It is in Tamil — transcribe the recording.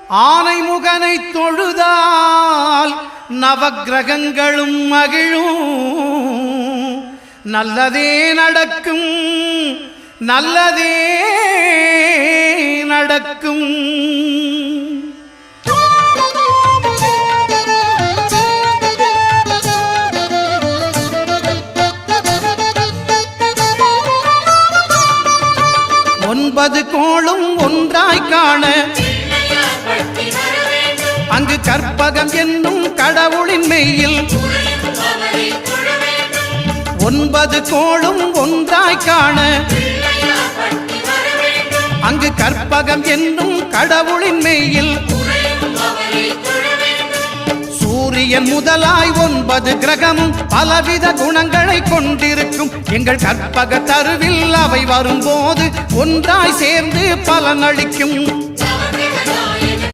ஆனைமுகனை தொழுதால் நவக்கிரகங்களும் மகிழும். நல்லதே நடக்கும், நல்லதே நடக்கும். ஒன்பது கோளும் ஒன்றாய் காண அங்கு கற்பகம் என்னும் கடவுளின் மெய்யில் ஒன்பது கோளும் ஒன்றாய் காண அங்கு கற்பகம் என்னும் கடவுளின் மெய்யில் சூரியன் முதலாய் 9 கிரகமும் பலவித குணங்களை கொண்டிருக்கும். எங்கள் கற்பக தருவில் அவை வரும்போது ஒன்றாய் சேர்ந்து பலனளிக்கும்.